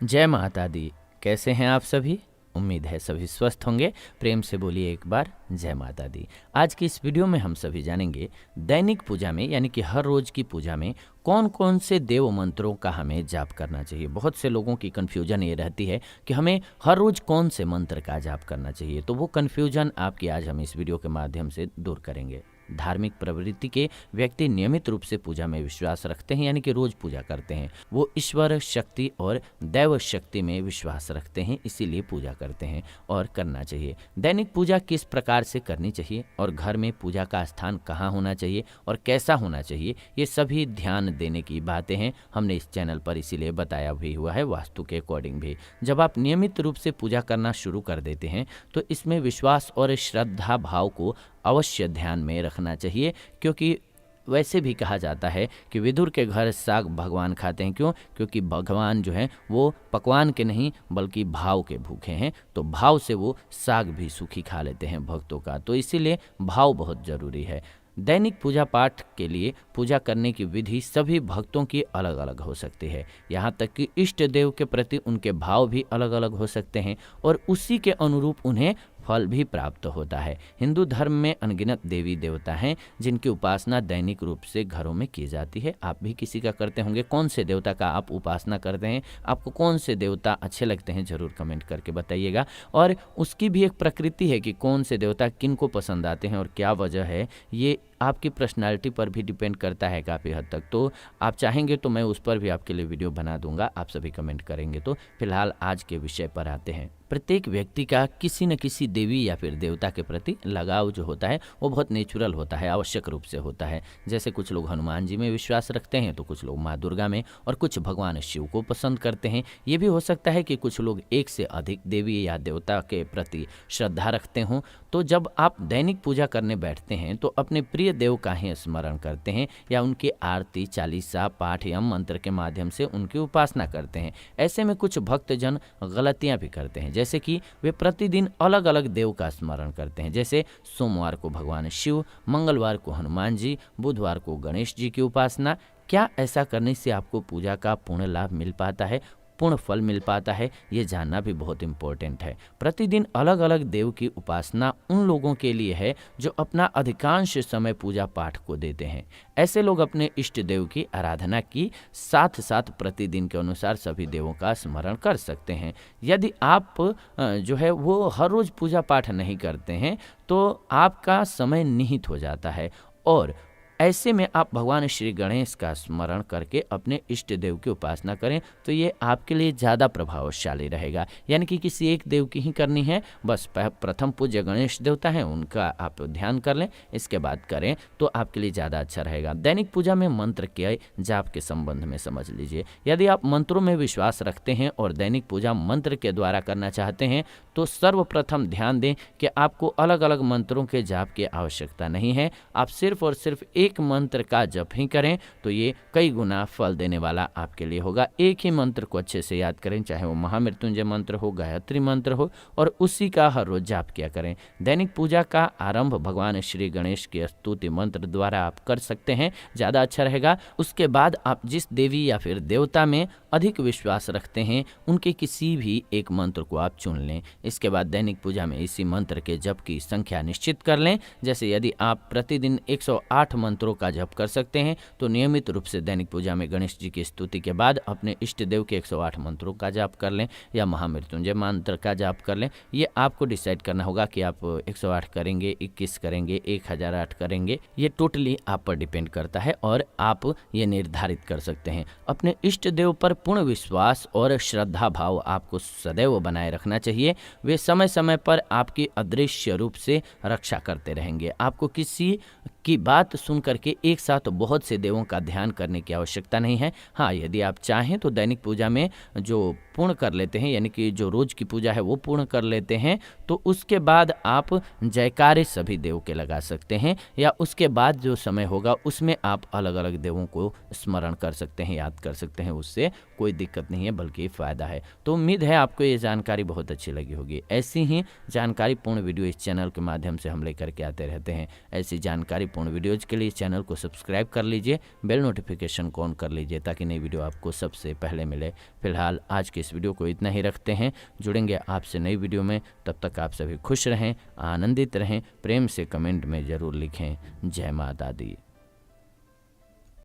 जय माता दी। कैसे हैं आप सभी? उम्मीद है सभी स्वस्थ होंगे। प्रेम से बोलिए एक बार जय माता दी। आज की इस वीडियो में हम सभी जानेंगे दैनिक पूजा में यानी कि हर रोज की पूजा में कौन कौन से देव मंत्रों का हमें जाप करना चाहिए। बहुत से लोगों की कन्फ्यूजन ये रहती है कि हमें हर रोज कौन से मंत्र का जाप करना चाहिए, तो वो कन्फ्यूजन आपकी आज हम इस वीडियो के माध्यम से दूर करेंगे। धार्मिक प्रवृत्ति के व्यक्ति नियमित रूप से पूजा में विश्वास रखते हैं, यानी कि रोज पूजा करते हैं। वो ईश्वर शक्ति और दैव शक्ति में विश्वास रखते हैं, इसीलिए पूजा करते हैं और करना चाहिए। दैनिक पूजा किस प्रकार से करनी चाहिए और घर में पूजा का स्थान कहाँ होना चाहिए और कैसा होना चाहिए, ये सभी ध्यान देने की बातें हैं। हमने इस चैनल पर इसीलिए बताया भी हुआ है, वास्तु के अकॉर्डिंग भी। जब आप नियमित रूप से पूजा करना शुरू कर देते हैं तो इसमें विश्वास और श्रद्धा भाव को अवश्य ध्यान में रखना चाहिए, क्योंकि वैसे भी कहा जाता है कि विदुर के घर साग भगवान खाते हैं। क्यों? क्योंकि भगवान जो है वो पकवान के नहीं बल्कि भाव के भूखे हैं, तो भाव से वो साग भी सूखी खा लेते हैं भक्तों का। तो इसीलिए भाव बहुत ज़रूरी है। दैनिक पूजा पाठ के लिए पूजा करने की विधि सभी भक्तों की अलग अलग हो सकती है। यहाँ तक कि इष्ट देव के प्रति उनके भाव भी अलग अलग हो सकते हैं और उसी के अनुरूप उन्हें फल भी प्राप्त होता है। हिंदू धर्म में अनगिनत देवी देवता हैं जिनकी उपासना दैनिक रूप से घरों में की जाती है। आप भी किसी का करते होंगे। कौन से देवता का आप उपासना करते हैं? आपको कौन से देवता अच्छे लगते हैं? जरूर कमेंट करके बताइएगा। और उसकी भी एक प्रकृति है कि कौन से देवता किन को पसंद आते हैं और क्या वजह है, ये आपकी पर्सनालिटी पर भी डिपेंड करता है काफ़ी हद तक। तो आप चाहेंगे तो मैं उस पर भी आपके लिए वीडियो बना दूंगा, आप सभी कमेंट करेंगे तो। फिलहाल आज के विषय पर आते हैं। प्रत्येक व्यक्ति का किसी न किसी देवी या फिर देवता के प्रति लगाव जो होता है वो बहुत नेचुरल होता है, आवश्यक रूप से होता है। जैसे कुछ लोग हनुमान जी में विश्वास रखते हैं तो कुछ लोग माँ दुर्गा में और कुछ भगवान शिव को पसंद करते हैं। ये भी हो सकता है कि कुछ लोग एक से अधिक देवी या देवता के प्रति श्रद्धा रखते हों। तो जब आप दैनिक पूजा करने बैठते हैं तो अपने प्रिय देव का ही स्मरण करते हैं या उनकी आरती, चालीसा, पाठ या मंत्र के माध्यम से उनकी उपासना करते हैं। ऐसे में कुछ भक्तजन गलतियां भी करते हैं, जैसे कि वे प्रतिदिन अलग अलग देव का स्मरण करते हैं। जैसे सोमवार को भगवान शिव, मंगलवार को हनुमान जी, बुधवार को गणेश जी की उपासना। क्या ऐसा करने से आपको पूजा का पूर्ण लाभ मिल पाता है, पूर्ण फल मिल पाता है? ये जानना भी बहुत इम्पोर्टेंट है। प्रतिदिन अलग अलग देव की उपासना उन लोगों के लिए है जो अपना अधिकांश समय पूजा पाठ को देते हैं। ऐसे लोग अपने इष्ट देव की आराधना की साथ साथ प्रतिदिन के अनुसार सभी देवों का स्मरण कर सकते हैं। यदि आप जो है वो हर रोज पूजा पाठ नहीं करते हैं तो आपका समय निहित हो जाता है और ऐसे में आप भगवान श्री गणेश का स्मरण करके अपने इष्ट देव की उपासना करें तो ये आपके लिए ज़्यादा प्रभावशाली रहेगा। यानी कि किसी एक देव की ही करनी है, बस प्रथम पूज्य गणेश देवता हैं उनका आप ध्यान कर लें, इसके बाद करें तो आपके लिए ज़्यादा अच्छा रहेगा। दैनिक पूजा में मंत्र के जाप के संबंध में समझ लीजिए। यदि आप मंत्रों में विश्वास रखते हैं और दैनिक पूजा मंत्र के द्वारा करना चाहते हैं तो सर्वप्रथम ध्यान दें कि आपको अलग अलग मंत्रों के जाप की आवश्यकता नहीं है। आप सिर्फ और सिर्फ एक मंत्र का जप ही करें तो ये कई गुना फल देने वाला आपके लिए होगा। एक ही मंत्र को अच्छे से याद करें, चाहे वो महामृत्युंजय मंत्र हो, गायत्री मंत्र हो, और उसी का हर रोज जाप किया करें। दैनिक पूजा का आरंभ भगवान श्री गणेश के स्तुति मंत्र द्वारा आप कर सकते हैं, ज़्यादा अच्छा रहेगा। उसके बाद आप जिस देवी या फिर देवता में अधिक विश्वास रखते हैं उनके किसी भी एक मंत्र को आप चुन लें। इसके बाद दैनिक पूजा में इसी मंत्र के जप की संख्या निश्चित कर लें। जैसे यदि आप प्रतिदिन 108 मंत्रों का जप कर सकते हैं तो नियमित रूप से दैनिक पूजा में गणेश जी की स्तुति के बाद अपने इष्ट देव के 108 मंत्रों का जाप कर लें या महामृत्युंजय मंत्र का जाप कर लें। ये आपको डिसाइड करना होगा कि आप 108 करेंगे, 21 करेंगे, 1008 करेंगे। ये टोटली आप पर डिपेंड करता है और आप ये निर्धारित कर सकते हैं। अपने इष्ट देव पर पूर्ण विश्वास और श्रद्धा भाव आपको सदैव बनाए रखना चाहिए। वे समय समय पर आपकी अदृश्य रूप से रक्षा करते रहेंगे। आपको किसी की बात सुन करके एक साथ बहुत से देवों का ध्यान करने की आवश्यकता नहीं है। हाँ, यदि आप चाहें तो दैनिक पूजा में जो पूर्ण कर लेते हैं, यानी कि जो रोज की पूजा है वो पूर्ण कर लेते हैं, तो उसके बाद आप जयकारे सभी देव के लगा सकते हैं या उसके बाद जो समय होगा उसमें आप अलग अलग देवों को स्मरण कर सकते हैं, याद कर सकते हैं। उससे कोई दिक्कत नहीं है बल्कि फ़ायदा है। तो उम्मीद है आपको ये जानकारी बहुत अच्छी लगी होगी। ऐसी ही जानकारी पूर्ण वीडियो इस चैनल के माध्यम से हम लेकर के आते रहते हैं। ऐसी जानकारी महत्वपूर्ण वीडियोज़ के लिए चैनल को सब्सक्राइब कर लीजिए, बेल नोटिफिकेशन को ऑन कर लीजिए ताकि नई वीडियो आपको सबसे पहले मिले। फिलहाल आज के इस वीडियो को इतना ही रखते हैं, जुड़ेंगे आपसे नई वीडियो में। तब तक आप सभी खुश रहें, आनंदित रहें, प्रेम से कमेंट में ज़रूर लिखें। जय माता दी।